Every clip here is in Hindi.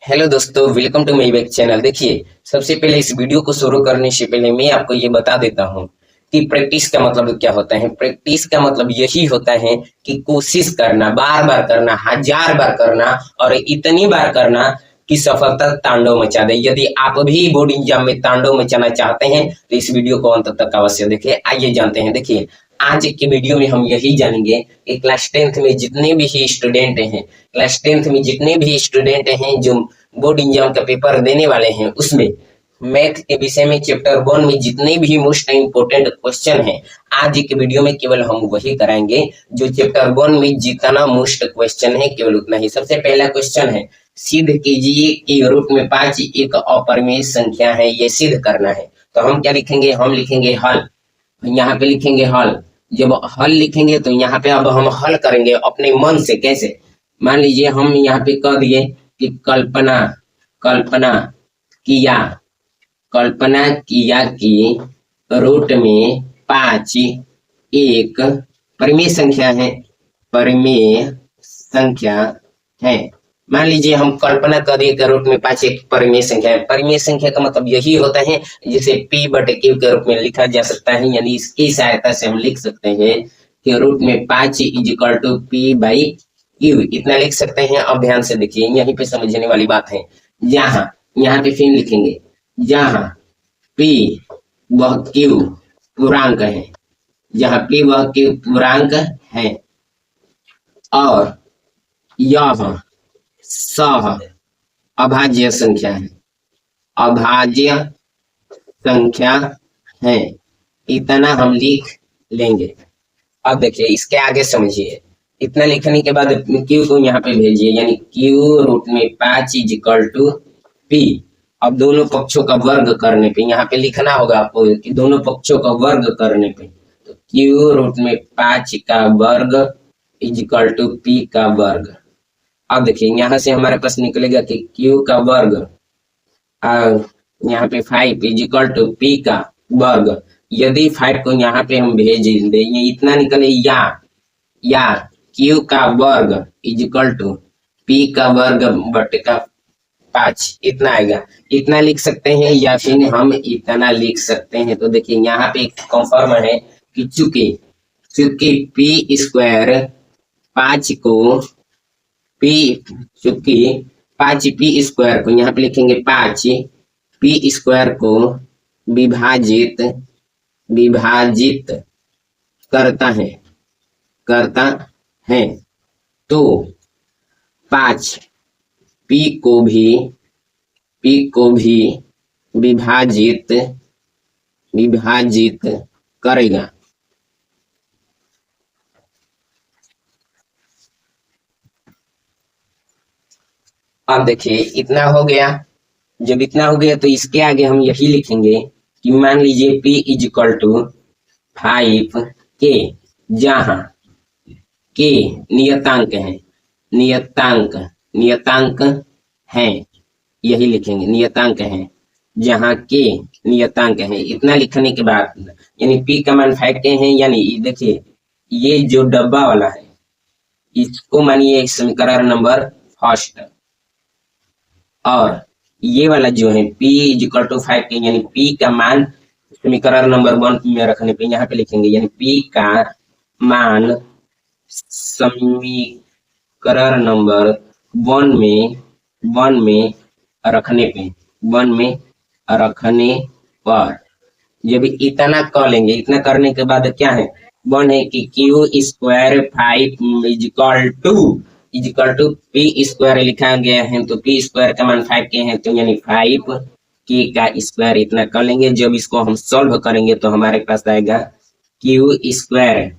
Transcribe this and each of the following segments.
हेलो दोस्तों, welcome to my back channel. देखिए, सबसे पहले इस वीडियो को शुरू करने से पहले मैं आपको ये बता देता हूँ कि प्रैक्टिस का मतलब क्या होता है। प्रैक्टिस का मतलब यही होता है कि कोशिश करना, बार बार करना, हजार बार करना और इतनी बार करना कि सफलता तांडव मचा दे। यदि आप भी बोर्ड एग्जाम में तांडव मचाना चाहते हैं तो इस वीडियो को अंत तक अवश्य देखिए। आइए जानते हैं। देखिए, आज के वीडियो में हम यही जानेंगे कि क्लास 10th में जितने भी स्टूडेंट हैं, क्लास 10th में जितने भी स्टूडेंट हैं जो बोर्ड एग्जाम का पेपर देने वाले हैं, उसमें मैथ के विषय में चैप्टर 1 में जितने भी मोस्ट इंपोर्टेंट क्वेश्चन हैं, आज के वीडियो में केवल हम वही कराएंगे जो चैप्टर 1 में जितना मोस्ट क्वेश्चन है, केवल उतना ही। सबसे पहला क्वेश्चन है, सिद्ध कीजिए कि रूट में 5 एक अपरिमेय संख्या है, ये सिद्ध करना है। तो हम क्या लिखेंगे? हम लिखेंगे हल। यहाँ पे लिखेंगे हल। जब हल लिखेंगे तो यहाँ पे अब हम हल करेंगे अपने मन से। कैसे? मान लीजिए हम यहाँ पे कह दिए कि कल्पना कल्पना किया कल्पना किया कि रूट में 5 एक परिमेय संख्या है, परिमेय संख्या है। मान लीजिए हम कल्पना कर दिए कि रूट में 5 एक परिमेय संख्या है। परिमेय संख्या का मतलब यही होता है जिसे p बटे q के रूप में लिखा जा सकता है, यानी इसकी सहायता से हम लिख सकते हैं कि रूट में 5 equal to p by q, इतना लिख सकते हैं। अब ध्यान से देखिए, यहीं पे समझने वाली बात है। यहाँ पे फिर लिखेंगे जहां p वह q पूर्णांक है, जहां p वह q पूर्णांक है और यह सह अभाज्य संख्या है, अभाज्य संख्या है, इतना हम लिख लेंगे। अब देखिए, इसके आगे समझिए। इतना लिखने के बाद q को यहाँ पे भेजिए, यानी q रूट में 5 इजिकल टू p। अब दोनों पक्षों का वर्ग करने पे यहाँ पे लिखना होगा आपको कि दोनों पक्षों का वर्ग करने पे, तो q रूट में 5 का वर्ग इजिकल टू p का वर्ग। अब देखिए, यहाँ से हमारे पास निकलेगा कि q का वर्ग यहाँ पे 5 इजिकल टू p का वर्ग। यदि 5 को यहाँ पे हम भेज दें, ये इतना निकले या q का वर्ग इजिकल टू p का वर्ग बटे का 5, इतना आएगा। इतना लिख सकते हैं या फिर हम इतना लिख सकते हैं। तो देखिए, यहाँ पे कंफर्म है कि चूंकि p स्क्वायर 5 को चूंकि 5p स्क्वायर को यहाँ पे लिखेंगे 5p स्क्वायर को विभाजित करता है तो 5p को भी विभाजित करेगा। अब देखिए, इतना हो गया। जब इतना हो गया तो इसके आगे हम यही लिखेंगे कि मान लीजिए p इजिकल टू 5k, जहां k नियतांक है, यही लिखेंगे नियतांक है, जहां k नियतांक है। इतना लिखने के बाद यानी p का मान 5k है, यानी देखिए ये जो डब्बा वाला है इसको मानिए समीकरण नंबर फर्स्ट, और ये वाला जो है p इजिकल टू 5k, यानी p का मान समीकरण नंबर 1 में रखने पे यहाँ पे लिखेंगे, यानी p का मान समीकरण नंबर 1 में रखने पर जब इतना कर लेंगे, इतना करने के बाद क्या है, 1 है कि q square 5 equal to p square लिखा गया है, तो p स्क्वायर का मान 5k है, तो यानी 5k का स्क्वायर इतना कर लेंगे। जब इसको हम सॉल्व करेंगे तो हमारे पास आएगा q square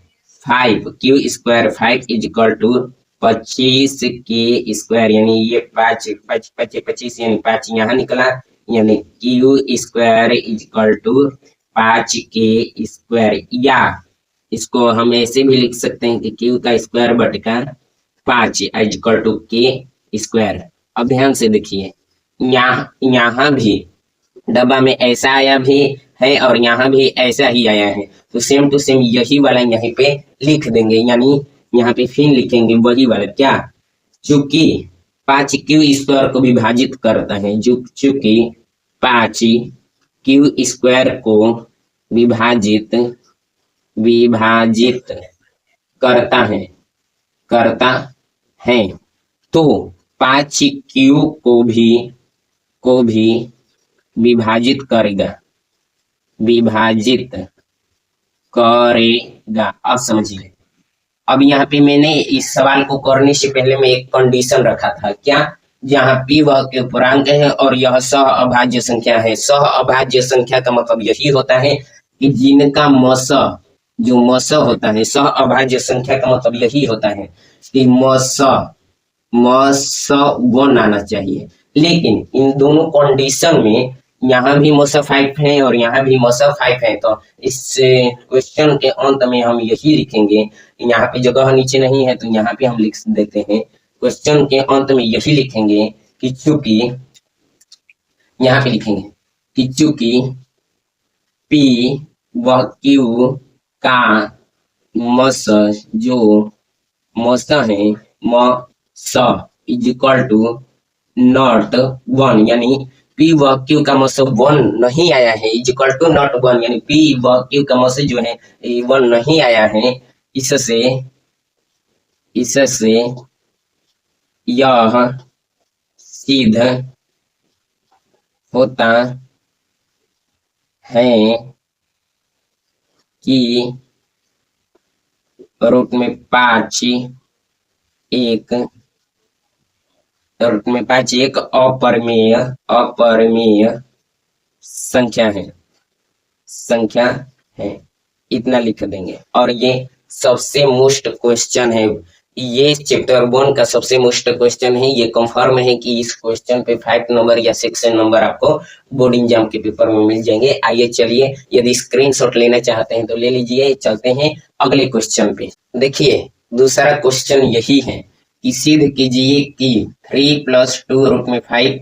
5 equal to 25k square, यानी ये 25 यानी 5 यहाँ निकला, यानी q square equal to 5k square. या इसको हम ऐसे भी लिख सकते हैं कि q का स्क्वायर बटे का 5 इजिकल टू k स्क्वायर। अब ध्यान से देखिए, यहाँ भी डब्बा में ऐसा आया भी है और यहाँ भी ऐसा ही आया है, तो सेम टू सेम यही वाला यहाँ पे लिख देंगे, यानी यहाँ पे फिर लिखेंगे वही वाला क्या, चूंकि 5 क्यू स्क्वायर को विभाजित करता है, जो चूंकि 5 क्यू स्क्वायर को विभाजित विभाजित करता है तो 5 क्यू को भी विभाजित करेगा। अब समझिए, अब यहाँ पे मैंने इस सवाल को करने से पहले मैं एक कंडीशन रखा था, क्या? जहाँ p वह के पूर्णांक है और यह सह अभाज्य संख्या है। सह अभाज्य संख्या का मतलब यही होता है कि जिनका मस जो मस होता है, सह अभाज्य संख्या का मतलब यही होता है कि मस 1 आना चाहिए। लेकिन इन दोनों कंडीशन में यहाँ भी मस 5 है और यहाँ भी मस 5 है, तो इस क्वेश्चन के अंत में हम यही लिखेंगे। यहाँ पे जगह नीचे नहीं है तो यहाँ पे हम लिख देते हैं, क्वेश्चन के अंत में यही लिखेंगे कि चूंकि, यहाँ पे लिखेंगे कि चूंकि P व Q का मस जो मस है मस इज इक्वल टू नॉट 1, यानी P व Q का मस 1 नहीं आया है, इज इक्वल टू नॉट 1, यानी P व Q का मस जो है 1 नहीं आया है। इससे यह सिद्ध होता है कि रूट में 5 एक अपरिमेय संख्या है। इतना लिख देंगे। और ये सबसे मोस्ट क्वेश्चन है, ये चैप्टर 1 का सबसे मोस्ट क्वेश्चन है। ये कंफर्म है कि इस क्वेश्चन पे 5 नंबर या 6 नंबर आपको बोर्ड एग्जाम के पेपर में मिल जाएंगे। आइए चलिए, यदि स्क्रीनशॉट लेना चाहते हैं तो ले लीजिए। चलते हैं अगले क्वेश्चन पे। देखिए, दूसरा क्वेश्चन यही है कि सिद्ध कीजिए कि 3 + 2 √5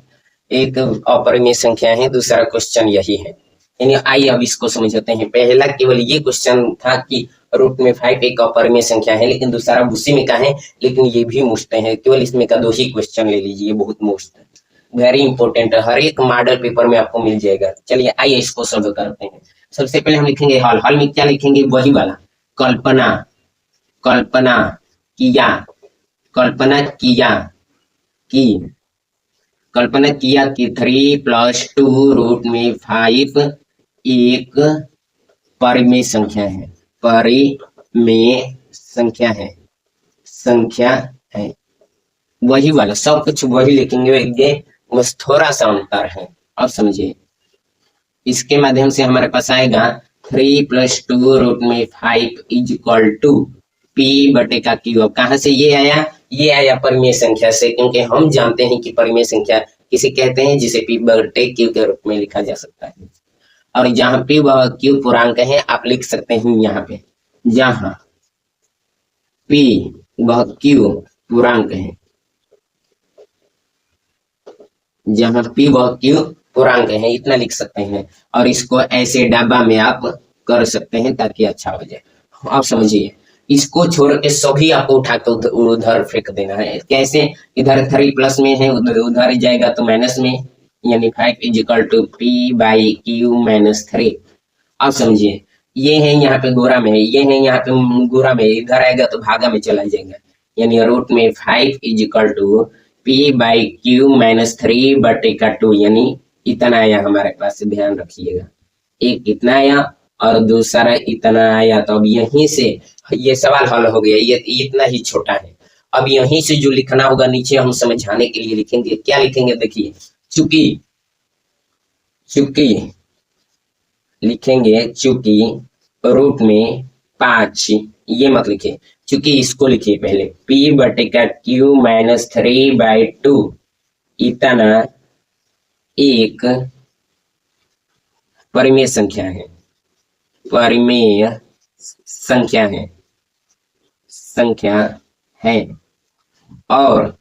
एक अपरिमेय संख्या है। दूसरा क्वेश्चन यही है। यानी आइए अब इसको समझते हैं। पहला केवल ये क्वेश्चन था कि √5 एक अपरिमेय संख्या है, लेकिन दूसरा उसी में का है, लेकिन ये भी मोस्ट है। केवल इसमें का 2 ही क्वेश्चन ले लीजिए, बहुत मोस्ट है, वेरी इंपॉर्टेंट है, हर एक मॉडल पेपर में आपको मिल जाएगा। चलिए आइए इसको सॉल्व करते हैं। सबसे पहले हम लिखेंगे हल में क्या लिखेंगे, वही वाला कल्पना किया कि 3 + 2 √5 एक परिमेय संख्या है। वही वाला सब कुछ वही लिखेंगे, बस थोड़ा सा अंतर है। अब समझिए, इसके माध्यम से हमारे पास आएगा 3 + 2 √5 इज इक्वल टू P/Q। अब कहाँ से ये आया? ये आया परिमेय संख्या से, क्योंकि हम जानते हैं कि परिमेय संख्या किसे कहते हैं, जिसे P/Q के रूप में लिखा जा सकता है। और जहां P व Q पूर्णांक है, आप लिख सकते हैं यहाँ पे, जहां P व Q पूर्णांक है, जहां P व Q पूर्णांक है, इतना लिख सकते हैं। और इसको ऐसे डब्बा में आप कर सकते हैं ताकि अच्छा हो जाए। आप समझिए, इसको छोड़ के सभी आपको उठा के उधर फेंक देना है। कैसे? इधर 3 प्लस में है, उधर जाएगा तो माइनस में, यानी 5 इज इक्वल टू P/Q - 3। अब समझिए, ये है यहाँ पे गोरा में है, ये है यहाँ पे गोरा में, इधर आएगा तो भागा में चला जाएगा, यानी √5 इज इक्वल टू P/Q - 3/2, यानी इतना आया हमारे पास। ध्यान रखिएगा, एक इतना आया और दूसरा इतना आया। तो अब यहीं से ये सवाल हल हो गया, ये इतना ही छोटा है। अब यहीं से जो लिखना होगा नीचे, हम समझाने के लिए लिखेंगे। क्या लिखेंगे? देखिए, चूंकि लिखेंगे, चूंकि रूट में 5, ये मत लिखिए, चूंकि इसको लिखिए पहले, P/Q - 3/2 इतना एक परिमेय संख्या है और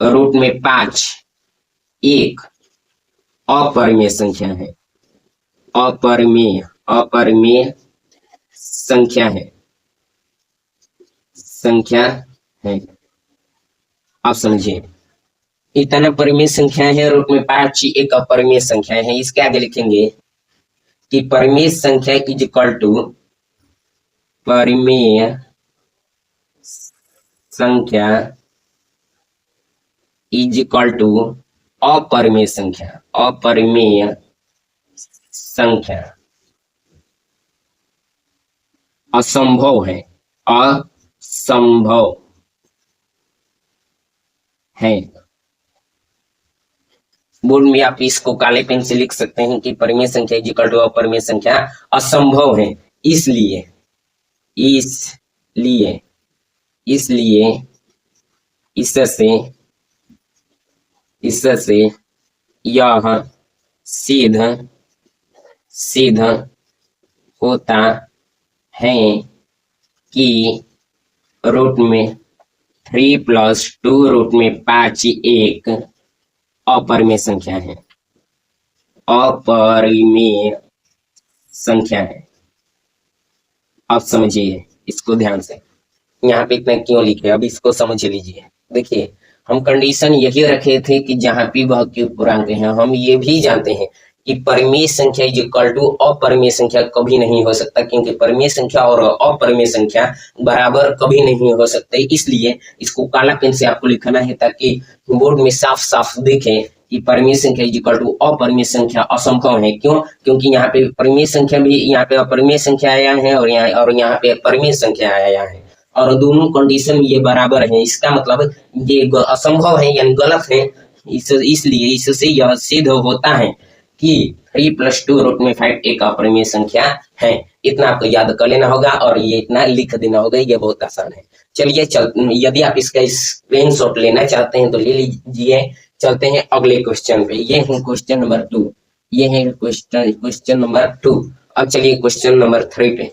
रूट में 5 एक अपरिमेय संख्या है, अपरिमेय संख्या है। आप समझिए, इतना परिमेय संख्या है रूट में 5 एक अपरिमेय संख्या है। इसके आगे लिखेंगे कि परिमेय संख्या इज इक्वल टू परिमेय संख्या इज इक्वल टू अपरिमेय संख्या। अपरिमेय संख्या असंभव है, असंभव है। बोर्ड में आप इसको काले पेन से लिख सकते हैं कि परिमेय संख्या इज इक्वल टू अपरिमेय संख्या असंभव है। इसलिए इसलिए इसलिए इससे यह सिद्ध होता है कि रूट में 3 + 2 रूट में 5 एक अपरिमेय संख्या है, अपरिमेय संख्या है। आप समझिए इसको ध्यान से, यहाँ पे इतना क्यों लिखे, अब इसको समझ लीजिए। देखिए, हम कंडीशन यही रखे थे कि जहां p वह q पूर्णांक है। हम ये भी जानते हैं कि परिमेय संख्या इज इक्वल टू अपरिमेय संख्या कभी नहीं हो सकता, क्योंकि परिमेय संख्या और अपरिमेय संख्या बराबर कभी नहीं हो सकते। इसलिए इसको काला पेन से आपको लिखना है ताकि बोर्ड में साफ साफ दिखे कि परिमेय संख्या इज इक्वल टू अपरिमेय संख्या असंभव है। क्यों? क्योंकि यहाँ पे परिमेय संख्या भी, यहाँ पे अपरिमेय संख्या आया है और यहाँ पे परिमेय संख्या आया है, और दोनों कंडीशन ये बराबर है। इसका मतलब ये असंभव है यानी गलत है। इसलिए इससे यह सिद्ध होता है कि 3 + 2 रूट में 5 एक अपरिमेय संख्या है। इतना आपको याद कर लेना होगा और ये इतना लिख देना होगा। ये बहुत आसान है। चलिए यदि आप इसका स्क्रीनशॉट लेना चाहते हैं तो ले लीजिए। चलते हैं अगले क्वेश्चन पे। ये है क्वेश्चन नंबर 2। ये है क्वेश्चन नंबर 2। अब चलिए क्वेश्चन नंबर 3 पे।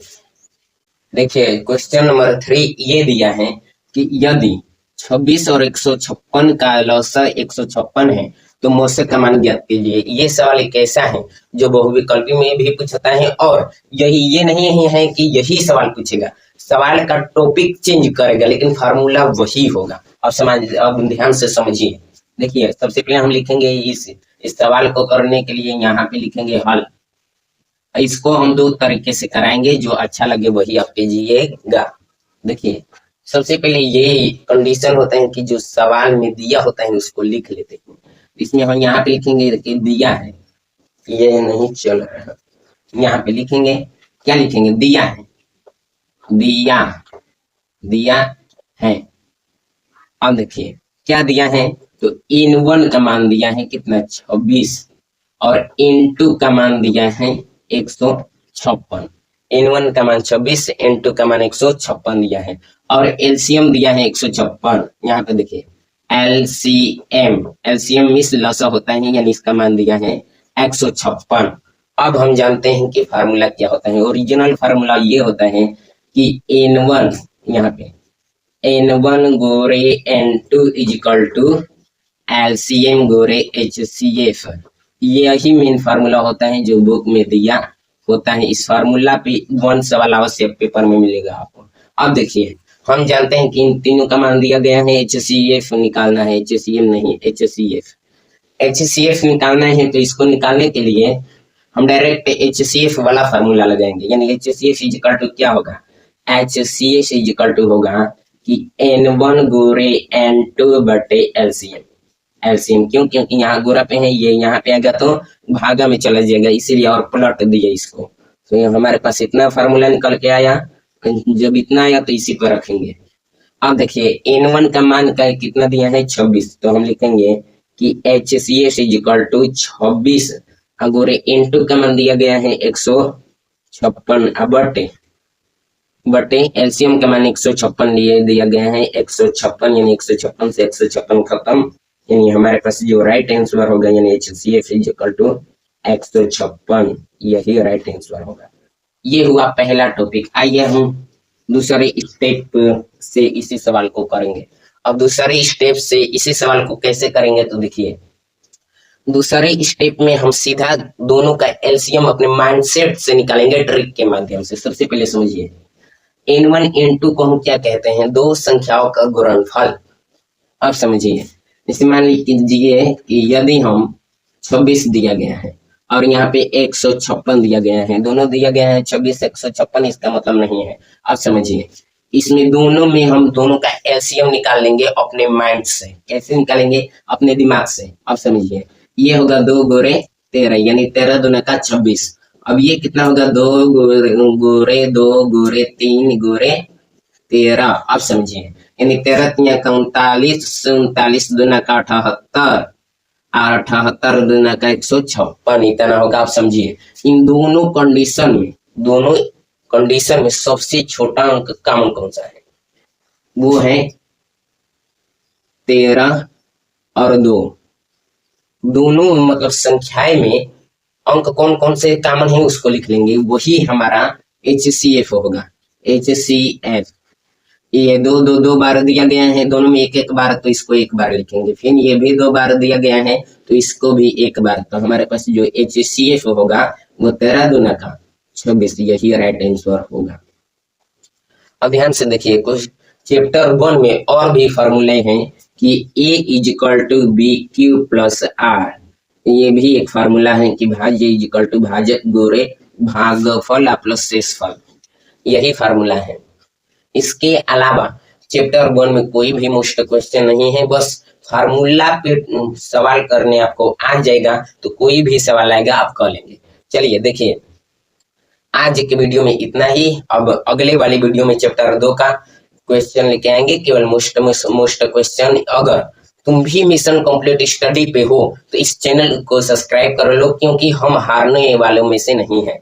देखिए, क्वेश्चन नंबर 3 ये दिया है कि यदि 26 और 156 का लसाअ 156 है तो मौसे का मान ज्ञात कीजिए। ये सवाल एक ऐसा है जो बहुविकल्पी में भी पूछता है, और ये नहीं है कि यही सवाल पूछेगा, सवाल का टॉपिक चेंज करेगा लेकिन फार्मूला वही होगा। अब ध्यान से समझिए। देखिए, सबसे पहले हम लिखेंगे इस सवाल को करने के लिए यहाँ पे लिखेंगे हल। इसको हम 2 तरीके से कराएंगे, जो अच्छा लगे वही आप कीजिएगा। देखिए, सबसे पहले ये कंडीशन होता है कि जो सवाल में दिया होता है उसको लिख लेते हैं। इसमें हम यहाँ पे लिखेंगे कि दिया है, ये नहीं चल रहा है। यहाँ पे लिखेंगे, क्या लिखेंगे? दिया है, दिया है। अब देखिए क्या दिया है, तो n1 का मान दिया है कितना? 26, और n2 का मान दिया है 156। n1 का मान 26, n2 का मान 156 दिया है, और एलसीएम दिया है 156। यहाँ पे देखिए एलसीएम मींस लसा होता है, यानी इसका मान दिया है 156। अब हम जानते हैं कि फार्मूला क्या होता है। ओरिजिनल फार्मूला ये होता है कि n1, यहाँ पे n1 गोरे n2 is equal to LCM गोरे HCF। यही मेन फार्मूला होता है जो बुक में दिया होता है। इस फार्मूला पे 1 सवाल अवश्य पेपर में मिलेगा आपको। अब देखिए, हम जानते हैं कि इन तीनों का मान दिया गया है, HCF निकालना है, HCM नहीं, HCF निकालना है। तो इसको निकालने के लिए हम डायरेक्ट HCF वाला फार्मूला लगाएंगे, यानी HCF इज इक्वल टू क्या होगा? HCF इज इक्वल टू होगा कि n1 गोरे n2 बटे एलसीएम। क्यों? क्योंकि यहाँ गोरा पे है, ये यहाँ पे आएगा तो भागा में चला जाएगा, इसीलिए और पलट दिया इसको। तो हमारे पास इतना फार्मूला निकल के आया। जब इतना आया तो इसी पर रखेंगे। अब देखिए, n1 का मान का कितना दिया है? 26। तो हम लिखेंगे कि HCF is equal to 26 Gore n2 का मान दिया गया है 156 बटे एलसीएम का मान 156 दिया गया है 156, यानी 156 से 156 खत्म, यानी हमारे पास जो राइट आंसर होगा यानी HCF इज इक्वल टू 156, यही राइट आंसर होगा। ये हुआ पहला टॉपिक। आइए हम दूसरे स्टेप से इसी सवाल को करेंगे। अब दूसरे स्टेप से इसी सवाल को कैसे करेंगे, तो देखिए, दूसरे स्टेप में हम सीधा दोनों का एलसीएम अपने माइंडसेट से निकालेंगे ट्रिक के माध्यम से। सबसे पहले समझिए, n1 n2 को हम क्या कहते हैं? 2 संख्याओं का गुणनफल। अब समझिए, जैसे मान लीजिए कि यदि हम 26 दिया गया है और यहाँ पे 156 दिया गया है, दोनों दिया गया है 26 156, इसका मतलब नहीं है। अब समझिए, इसमें दोनों में हम दोनों का एलसीएम निकाल लेंगे अपने माइंड से। कैसे निकालेंगे? अपने दिमाग से। अब समझिए, ये होगा 2 गोरे 13, यानी 13 दूना का 26। अब ये कितना होगा? 2 गोरे 2 गोरे 3 गोरे 13। अब समझिए, यानी 13 तिया का 39, 39 दूना का 78, 78 दूना का 156, इतना होगा। आप समझिए, इन दोनों कंडीशन में सबसे छोटा अंक कॉमन कौन सा है? वो है 13 और 2। दोनों मतलब संख्याएं में अंक कौन कौन से कॉमन है उसको लिख लेंगे, वही हमारा HCF होगा। HCF, ये 2 बार दिया गया है, दोनों में एक बार, तो इसको एक बार लिखेंगे। फिर ये भी 2 बार दिया गया है तो इसको भी एक बार। तो हमारे पास जो HCF होगा वो 13 दूना का 26, यही राइट आंसर होगा। अब ध्यान से देखिए, कुछ चैप्टर 1 में और भी फॉर्मूले हैं कि A=BQ+R। ये भी एक फार्मूला है कि भाज्य भाजक गोरे भागफल प्लस शेषफल, यही फार्मूला है। इसके अलावा चैप्टर 1 में कोई भी मोस्ट क्वेश्चन नहीं है, बस फार्मूला पे सवाल करने आपको आ जाएगा, तो कोई भी सवाल आएगा आप कर लेंगे। चलिए देखिए, आज के वीडियो में इतना ही। अब अगले वाली वीडियो में चैप्टर 2 का क्वेश्चन लेके आएंगे, केवल मोस्ट क्वेश्चन। अगर तुम भी मिशन कंप्लीट स्टडी पे हो तो इस चैनल को सब्सक्राइब कर लो, क्योंकि हम हारने वालों में से नहीं है।